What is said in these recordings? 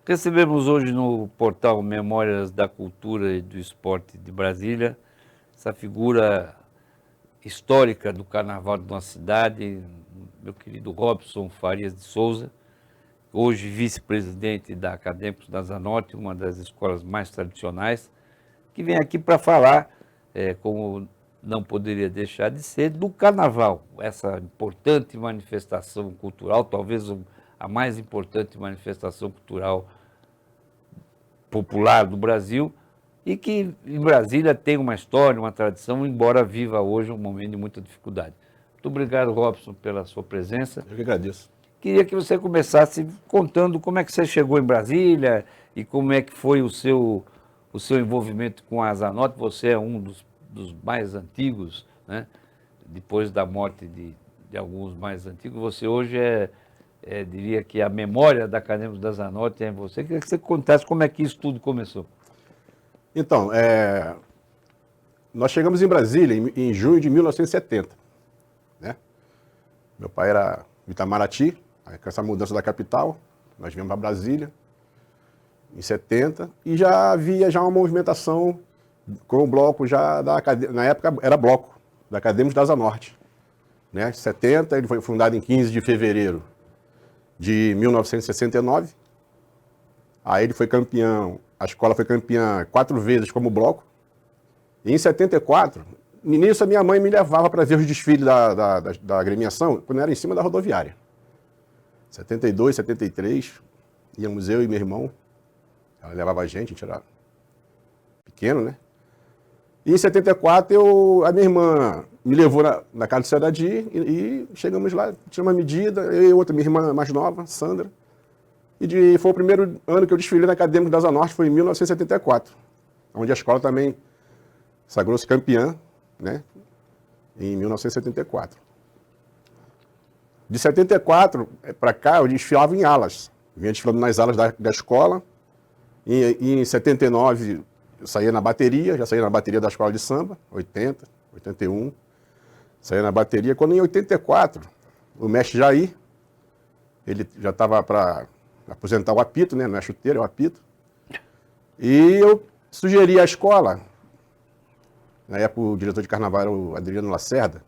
Recebemos hoje no portal Memórias da Cultura e do Esporte de Brasília essa figura histórica do carnaval de nossa cidade, meu querido Robson Farias de Souza, hoje vice-presidente da Acadêmicos da Zanotti, uma das escolas mais tradicionais, que vem aqui para falar, como não poderia deixar de ser, do carnaval, essa importante manifestação cultural, talvez a mais importante manifestação cultural popular do Brasil, e que em Brasília tem uma história, uma tradição, embora viva hoje um momento de muita dificuldade. Muito obrigado, Robson, pela sua presença. Eu que agradeço. Queria que você começasse contando como é que você chegou em Brasília e como é que foi o seu envolvimento com a Zanotti. Você é um dos mais antigos, né? Depois da morte de alguns mais antigos. Você hoje diria que a memória da Acadêmicos da Zanotti é em você. Queria que você contasse como é que isso tudo começou. Então, nós chegamos em Brasília em junho de 1970. Né? Meu pai era de Itamaraty, aí com essa mudança da capital, nós viemos para Brasília em 70 e já havia uma movimentação com o bloco já na época era bloco da Acadêmicos da Zanotti. Né? Em 70, ele foi fundado em 15 de fevereiro de 1969. Aí ele foi campeão, a escola foi campeã 4 vezes como bloco. E em 74, nisso a minha mãe me levava para ver os desfiles da agremiação, quando era em cima da rodoviária. 72, 73, íamos eu e meu irmão. Ela levava a gente era pequeno, né? E em 74, a minha irmã me levou na casa do Cidade e chegamos lá, tinha uma medida, eu e outra, minha irmã mais nova, Sandra. E foi o primeiro ano que eu desfilei na Acadêmicos da Zanotti, foi em 1974, onde a escola também sagrou-se campeã, né, em 1974. De 74 para cá, eu desfilava em alas, vinha desfilando nas alas da escola. E em 79, eu saía na bateria, já saía na bateria da escola de samba, 80, 81, saía na bateria. Quando em 84, o mestre Jair, ele já estava para aposentar o apito, né? Não é chuteiro, é o apito. E eu sugeri à escola, na época o diretor de carnaval era o Adriano Lacerda,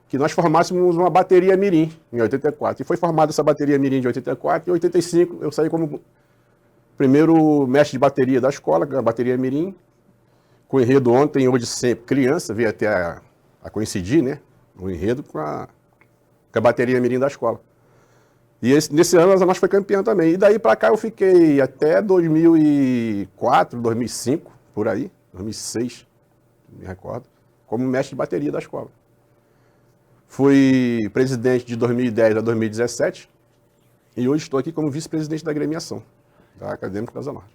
que nós formássemos uma bateria mirim em 84. E foi formada essa bateria mirim de 84, e em 85 eu saí como primeiro mestre de bateria da escola, a bateria mirim, com o enredo Ontem, Hoje, Sempre, Criança, veio até a coincidir, né? O enredo com a bateria mirim da escola. E nesse ano a Zanotti foi campeã também. E daí para cá eu fiquei até 2004, 2005, por aí, 2006, me recordo, como mestre de bateria da escola. Fui presidente de 2010 a 2017 e hoje estou aqui como vice-presidente da agremiação da Acadêmicos da Zanotti.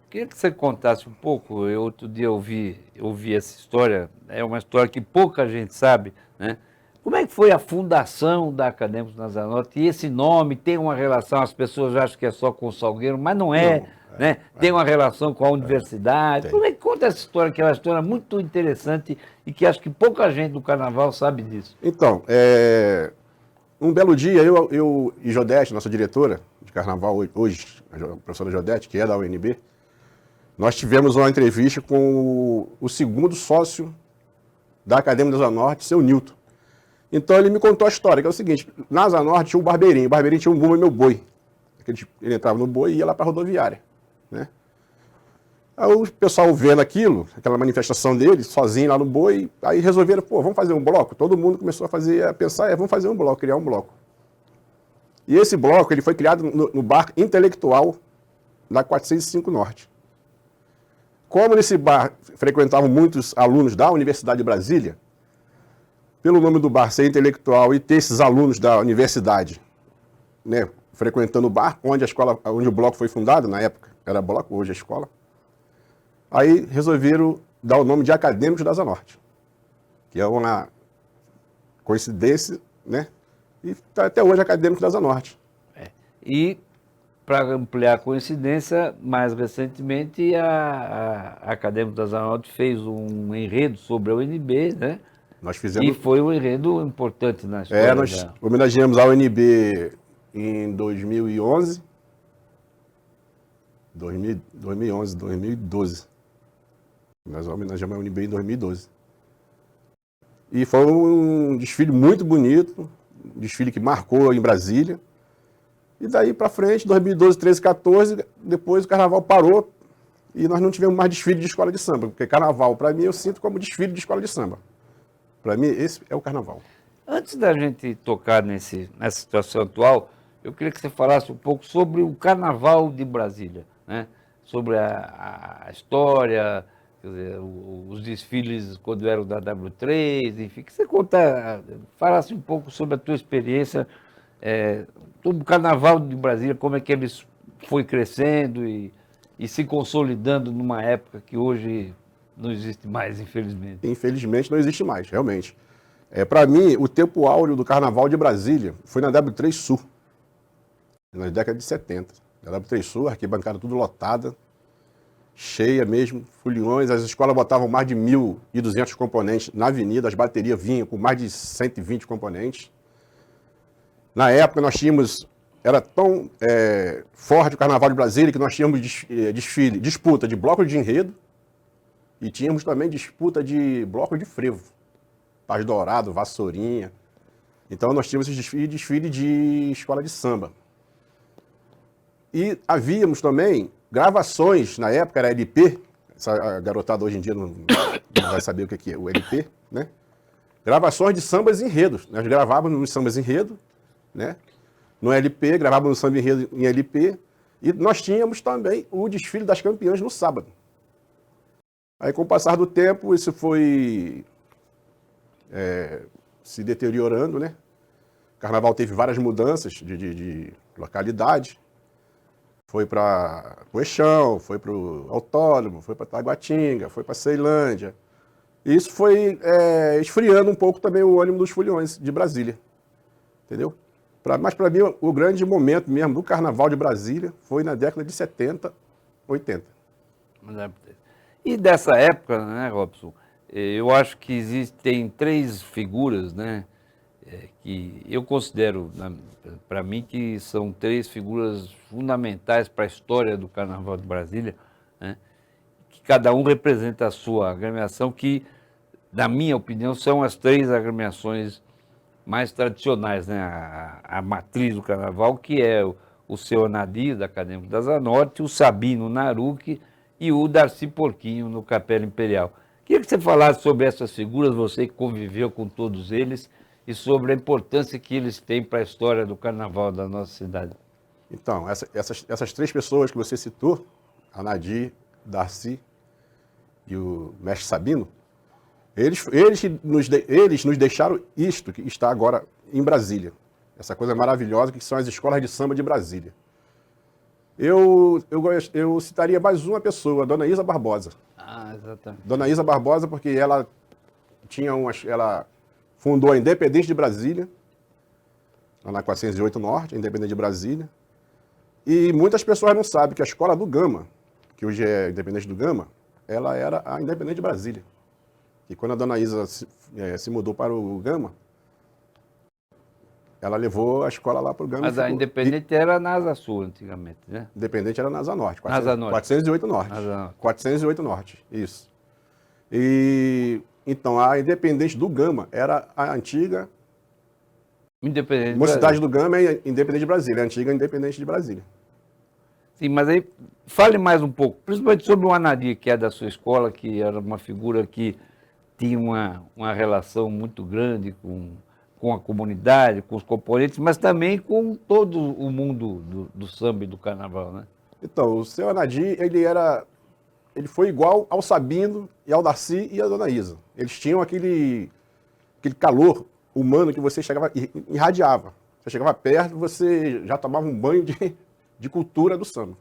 Queria que você contasse um pouco, outro dia eu ouvi essa história, é uma história que pouca gente sabe, né? Como é que foi a fundação da Acadêmicos da Zanotti? E esse nome tem uma relação, as pessoas acham que é só com o Salgueiro, mas não é, né? Tem uma relação com a universidade. Como é que conta essa história, que é uma história muito interessante e que acho que pouca gente do carnaval sabe disso? Então, um belo dia, eu e Jodete, nossa diretora de carnaval hoje, a professora Jodete, que é da UNB, nós tivemos uma entrevista com o segundo sócio da Acadêmica da Zanotti, seu Nilton. Então ele me contou a história, que é o seguinte, na Zanotti tinha um barbeirinho, o barbeirinho tinha um Bumba Meu Boi. Ele entrava no boi e ia lá para a rodoviária, né? Aí o pessoal vendo aquilo, aquela manifestação dele, sozinho lá no boi, aí resolveram, vamos fazer um bloco? Todo mundo começou a pensar, vamos fazer um bloco, criar um bloco. E esse bloco, ele foi criado no bar intelectual da 405 Norte. Como nesse bar frequentavam muitos alunos da Universidade de Brasília, pelo nome do bar ser intelectual e ter esses alunos da universidade, né, frequentando o bar, onde o bloco foi fundado, na época era bloco, hoje é escola, aí resolveram dar o nome de Acadêmicos da Zanotti, que é uma coincidência, né, e tá até hoje Acadêmicos da Zanotti. E, para ampliar a coincidência, mais recentemente a Acadêmicos da Zanotti fez um enredo sobre a UNB, né? Nós fizemos... E foi um enredo importante na história. Nós homenageamos a UNB em 2011 2011, 2012. Nós homenageamos a UNB em 2012. E foi um desfile muito bonito, um desfile que marcou em Brasília. E daí para frente, 2012, 13, 14, depois o carnaval parou e nós não tivemos mais desfile de escola de samba, porque carnaval, para mim, eu sinto como desfile de escola de samba. Para mim, esse é o carnaval. Antes da gente tocar nessa situação atual, eu queria que você falasse um pouco sobre o Carnaval de Brasília, né? Sobre a história, quer dizer, os desfiles quando eram da W3, enfim, que você falasse um pouco sobre a tua experiência, sobre o Carnaval de Brasília, como é que ele foi crescendo e se consolidando numa época que hoje não existe mais, infelizmente. Infelizmente não existe mais, realmente. Para mim, o tempo áureo do Carnaval de Brasília foi na W3 Sul, na década de 70. Na W3 Sul, arquibancada tudo lotada, cheia mesmo, foliões, as escolas botavam mais de 1.200 componentes na avenida, as baterias vinham com mais de 120 componentes. Na época nós tínhamos, era tão forte o Carnaval de Brasília que nós tínhamos disputa de bloco de enredo e tínhamos também disputa de bloco de frevo. Paz Dourado, Vassourinha. Então nós tínhamos esse desfile de escola de samba. E havíamos também gravações, na época era LP, essa garotada hoje em dia não vai saber o que é o LP, né? Gravações de sambas enredos. Nós gravávamos nos sambas enredo, né? No LP, gravávamos no samba enredo em LP. E nós tínhamos também o desfile das campeãs no sábado. Aí com o passar do tempo, isso foi se deteriorando, né? O carnaval teve várias mudanças de localidade. Foi para o Eixão, foi para o Autódromo, foi para Taguatinga, foi para Ceilândia. E isso foi esfriando um pouco também o ânimo dos foliões de Brasília. Entendeu? Mas para mim, o grande momento mesmo do Carnaval de Brasília foi na década de 70, 80. E dessa época, né, Robson, eu acho que existem três figuras, né, que eu considero, para mim, que são três figuras fundamentais para a história do Carnaval de Brasília, né, que cada um representa a sua agremiação, que, na minha opinião, são as três agremiações mais tradicionais, né, a matriz do Carnaval, que é o seu Nadir, da Acadêmico da Zanorte, o Sabino Naruque e o Darcy Porquinho, no Capela Imperial. Queria que você falasse sobre essas figuras, você que conviveu com todos eles, e sobre a importância que eles têm para a história do Carnaval da nossa cidade. Então, essas três pessoas que você citou, a Nadir, Darcy e o mestre Sabino, eles nos deixaram isto que está agora em Brasília. Essa coisa maravilhosa que são as escolas de samba de Brasília. Eu citaria mais uma pessoa, a Dona Isa Barbosa. Ah, exatamente. Dona Isa Barbosa, porque ela fundou a Independente de Brasília, lá na 408 Norte, a Independente de Brasília. E muitas pessoas não sabem que a Escola do Gama, que hoje é Independente do Gama, ela era a Independente de Brasília. E quando a Dona Isa se mudou para o Gama, ela levou a escola lá para o Gama. Mas a Independente era na Asa Sul antigamente, né? Independente era na Asa Norte. 408 Norte. 408 Norte, isso. E então a Independente do Gama era a antiga Independente Mocidade do Gama é Independente de Brasília, a antiga Independente de Brasília. Sim, mas aí fale mais um pouco, principalmente sobre o Anadir, que é da sua escola, que era uma figura que tinha uma relação muito grande com a comunidade, com os componentes, mas também com todo o mundo do samba e do carnaval, né? Então, o seu Anadir, ele foi igual ao Sabino e ao Darcy e à Dona Isa. Eles tinham aquele calor humano que você chegava e irradiava. Você chegava perto, você já tomava um banho de cultura do samba.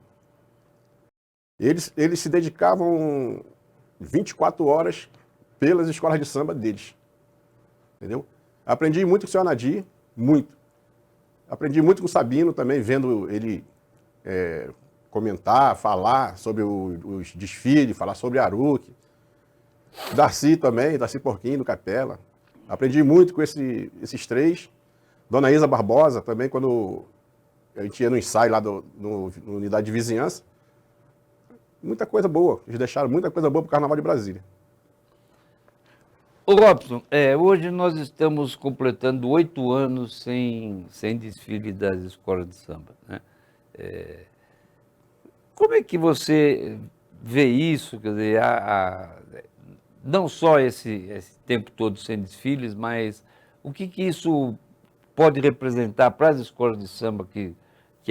Eles se dedicavam 24 horas pelas escolas de samba deles. Entendeu? Aprendi muito com o seu Anadir, muito. Aprendi muito com o Sabino também, vendo ele comentar, falar sobre os desfiles, falar sobre Aruque. Darcy também, Darcy Porquinho, do Capela. Aprendi muito com esses três. Dona Isa Barbosa também, quando a gente ia no ensaio lá no unidade de vizinhança, muita coisa boa. Eles deixaram muita coisa boa para o Carnaval de Brasília. Ô Robson, hoje nós estamos completando 8 anos sem desfile das escolas de samba, né? Como é que você vê isso? Quer dizer, não só esse tempo todo sem desfiles, mas o que isso pode representar para as escolas de samba que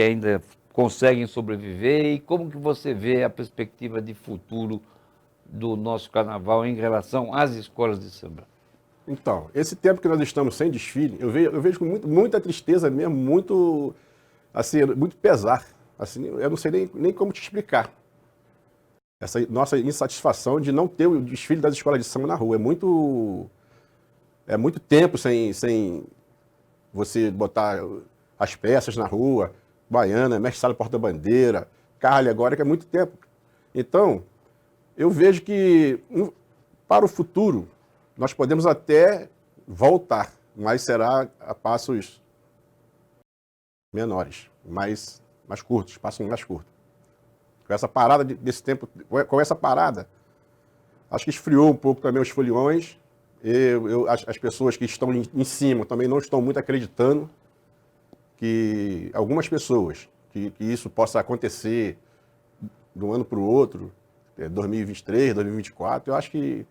ainda conseguem sobreviver e como que você vê a perspectiva de futuro do nosso carnaval em relação às escolas de samba? Então, esse tempo que nós estamos sem desfile, eu vejo com muita tristeza mesmo, muito, assim, muito pesar. Assim, eu não sei nem como te explicar. Essa nossa insatisfação de não ter o desfile das escolas de samba na rua. É muito tempo sem você botar as peças na rua, baiana, mestre sala, porta-bandeira, carro alegórico, é muito tempo. Então, eu vejo que para o futuro nós podemos até voltar, mas será a passos menores, mais curtos, passos mais curtos. Com essa parada desse tempo, com essa parada, acho que esfriou um pouco também os foliões. As pessoas que estão em cima também não estão muito acreditando que algumas pessoas, que isso possa acontecer de um ano para o outro, 2023, 2024, eu acho que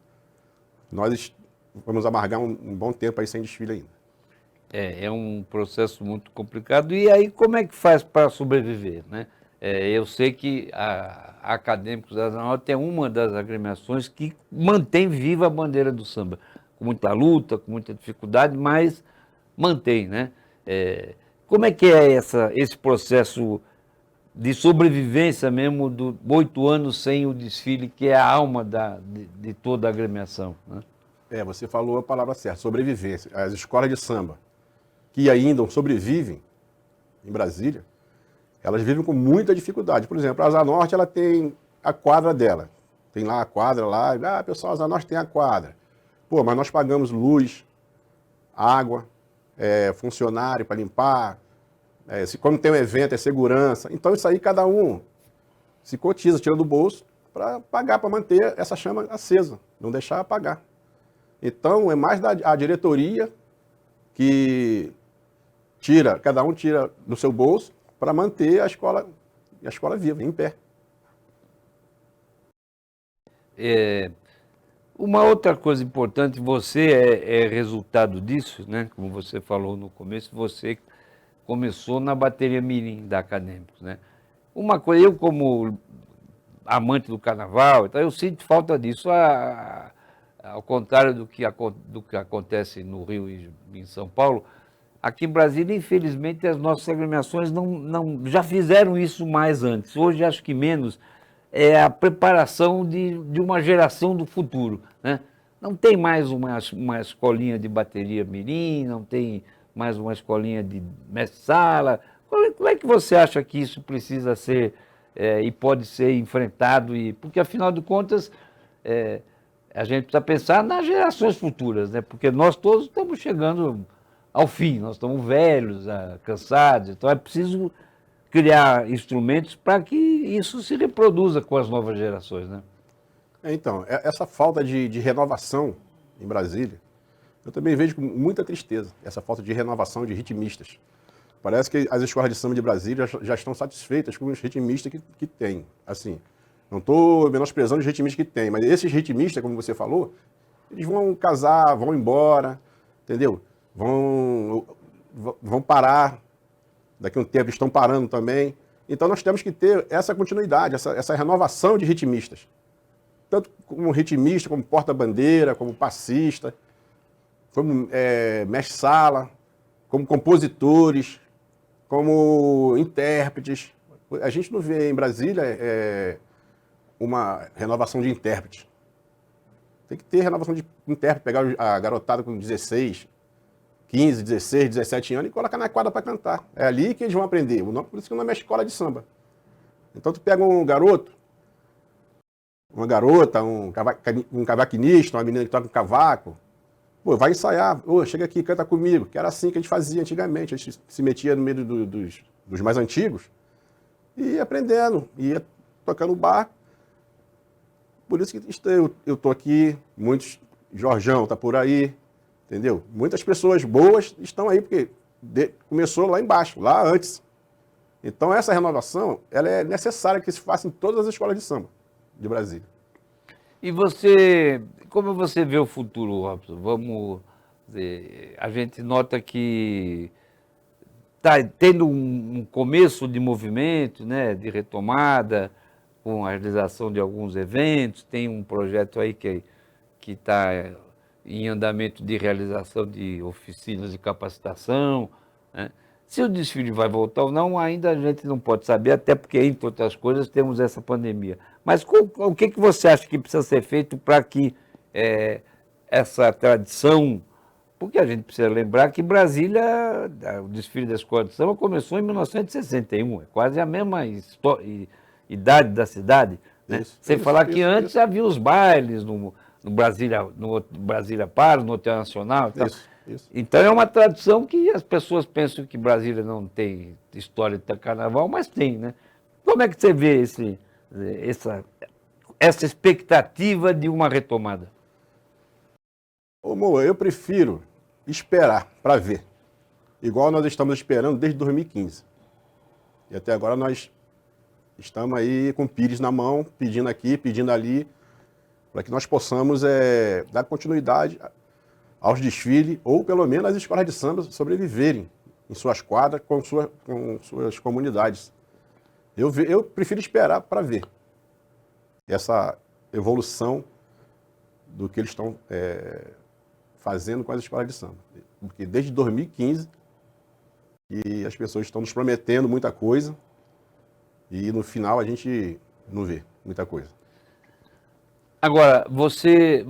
nós vamos amargar um bom tempo aí sem desfile ainda. É um processo muito complicado. E aí, como é que faz para sobreviver, né? Eu sei que a Acadêmicos da Asa Norte é uma das agremiações que mantém viva a bandeira do samba, com muita luta, com muita dificuldade, mas mantém, né? Como é que é esse processo de sobrevivência mesmo, de 8 anos sem o desfile, que é a alma de toda a agremiação, né? Você falou a palavra certa, sobrevivência. As escolas de samba que ainda sobrevivem em Brasília, elas vivem com muita dificuldade. Por exemplo, a Asa Norte, ela tem a quadra dela. Tem lá a quadra lá, pessoal, a Asa Norte tem a quadra. Pô, mas nós pagamos luz, água, funcionário para limpar, quando tem um evento é segurança. Então isso aí cada um se cotiza, tira do bolso para pagar, para manter essa chama acesa, não deixar apagar. Então é mais a diretoria que cada um tira do seu bolso para manter a escola viva, em pé. Uma outra coisa importante, você é resultado disso, né? Como você falou no começo, você começou na bateria mirim da Acadêmicos, né? Uma coisa, eu como amante do carnaval, então eu sinto falta disso, ao contrário do que acontece no Rio e em São Paulo. Aqui em Brasília, infelizmente, as nossas agremiações já fizeram isso mais antes. Hoje, acho que menos, é a preparação de uma geração do futuro, né? Não tem mais uma escolinha de bateria mirim, não tem mais uma escolinha de mestre-sala. Como é que você acha que isso precisa ser e pode ser enfrentado? Porque, afinal de contas, a gente precisa pensar nas gerações futuras, né? Porque nós todos estamos chegando ao fim, nós estamos velhos, cansados, então é preciso criar instrumentos para que isso se reproduza com as novas gerações, né? Então, essa falta de renovação em Brasília, eu também vejo com muita tristeza, essa falta de renovação de ritmistas. Parece que as escolas de samba de Brasília já estão satisfeitas com os ritmistas que tem. Assim, não estou menosprezando os ritmistas que tem, mas esses ritmistas, como você falou, eles vão casar, vão embora, entendeu? Vão parar, daqui a um tempo estão parando também. Então nós temos que ter essa continuidade, essa renovação de ritmistas. Tanto como ritmista, como porta-bandeira, como passista, como mestre-sala, como compositores, como intérpretes. A gente não vê em Brasília uma renovação de intérpretes. Tem que ter renovação de intérprete, pegar a garotada com 16, 15, 16, 17 anos e colocar na quadra para cantar. É ali que eles vão aprender. Por isso que o nome é escola de samba. Então tu pega um garoto, uma garota, um cavaquinista, uma menina que toca um cavaco, pô, vai ensaiar, chega aqui, canta comigo, que era assim que a gente fazia antigamente. A gente se metia no meio dos mais antigos e ia aprendendo, ia tocando bar. Por isso que eu estou aqui, muitos, Jorjão está por aí, entendeu? Muitas pessoas boas estão aí, porque começou lá embaixo, lá antes. Então essa renovação, ela é necessária que se faça em todas as escolas de samba de Brasília. E você, como você vê o futuro, Robson? Vamos dizer, a gente nota que está tendo um começo de movimento, né, de retomada, com a realização de alguns eventos, tem um projeto aí que está em andamento de realização de oficinas de capacitação, né? Se o desfile vai voltar ou não, ainda a gente não pode saber, até porque, entre outras coisas, temos essa pandemia. Mas o que você acha que precisa ser feito para que essa tradição... Porque a gente precisa lembrar que Brasília, o desfile da escola de samba começou em 1961, é quase a mesma idade da cidade, né? Isso, Sem falar que antes isso. havia os bailes no Brasília Palace, no Hotel Nacional. Isso. Então é uma tradição que as pessoas pensam que Brasília não tem história de carnaval, mas tem, né? Como é que você vê essa expectativa de uma retomada? Ô, Moa, eu prefiro esperar para ver. Igual nós estamos esperando desde 2015. E até agora nós estamos aí com o pires na mão, pedindo aqui, pedindo ali, para que nós possamos dar continuidade aos desfiles, ou pelo menos as escolas de samba sobreviverem em suas quadras, com suas comunidades. Eu prefiro esperar para ver essa evolução do que eles estão fazendo com as escolas de samba. Porque desde 2015 que as pessoas estão nos prometendo muita coisa e no final a gente não vê muita coisa. Agora, você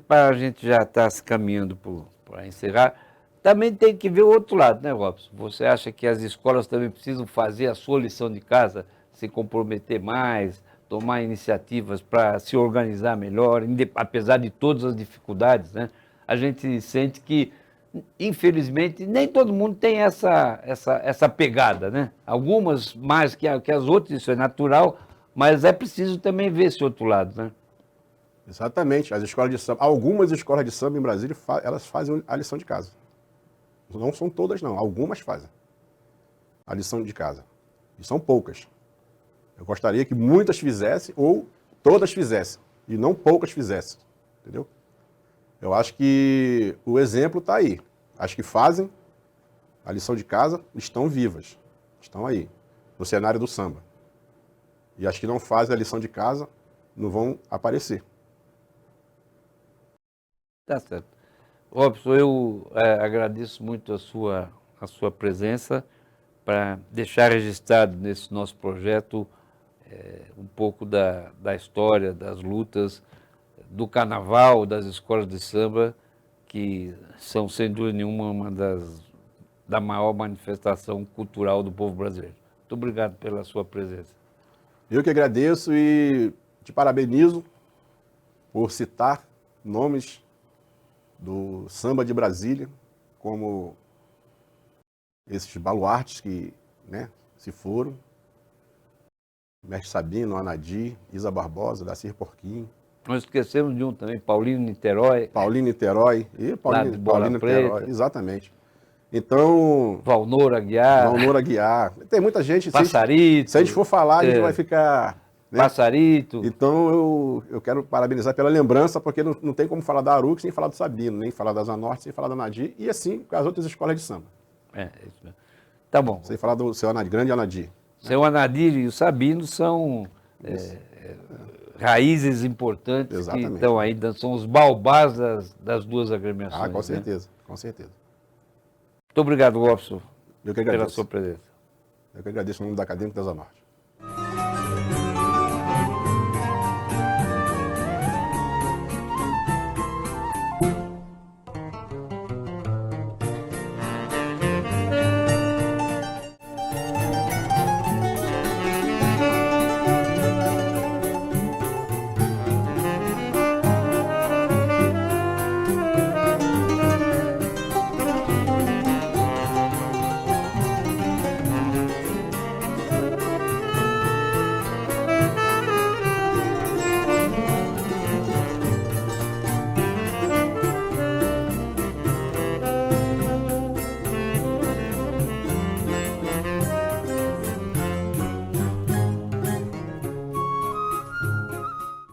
para a gente já estar se caminhando para encerrar, também tem que ver o outro lado, né, Robson? Você acha que as escolas também precisam fazer a sua lição de casa, se comprometer mais, tomar iniciativas para se organizar melhor, apesar de todas as dificuldades, né? A gente sente que, infelizmente, nem todo mundo tem essa pegada, né? Algumas mais que as outras, isso é natural, mas é preciso também ver esse outro lado, né? Exatamente. As escolas de samba, algumas escolas de samba em Brasília, elas fazem a lição de casa. Não são todas, não. Algumas fazem a lição de casa. E são poucas. Eu gostaria que muitas fizessem ou todas fizessem. E não poucas fizessem. Entendeu? Eu acho que o exemplo está aí. As que fazem a lição de casa estão vivas. Estão aí, no cenário do samba. E as que não fazem a lição de casa não vão aparecer. Tá certo. Robson, eu agradeço muito a sua presença para deixar registrado nesse nosso projeto um pouco da história, das lutas, do carnaval, das escolas de samba, que são, sem dúvida nenhuma, da maior manifestação cultural do povo brasileiro. Muito obrigado pela sua presença. Eu que agradeço e te parabenizo por citar nomes do samba de Brasília, como esses baluartes que, né, se foram. Mestre Sabino, Anadir, Isa Barbosa, Dacir Porquinho. Nós esquecemos de um também, Paulino Niterói. Paulino Niterói. Paulino Niterói, exatamente. Então... Valnor Aguiar. Valnor Aguiar. Tem muita gente... Passarito. Se a gente for falar, a gente vai ficar... Né? Passarito. Então, eu quero parabenizar pela lembrança, porque não tem como falar da Arux sem falar do Sabino, nem falar da Zanorte sem falar da Anadir, e assim com as outras escolas de samba. Isso mesmo. Tá bom. Sem falar do seu grande Anadir. Seu Anadir e o Sabino são raízes importantes. Exatamente. Que estão ainda, são os baobás das duas agremiações. Com certeza, né? Com certeza. Muito obrigado, Robson, pela sua presença. Eu que agradeço em nome da Acadêmica da Zanorte.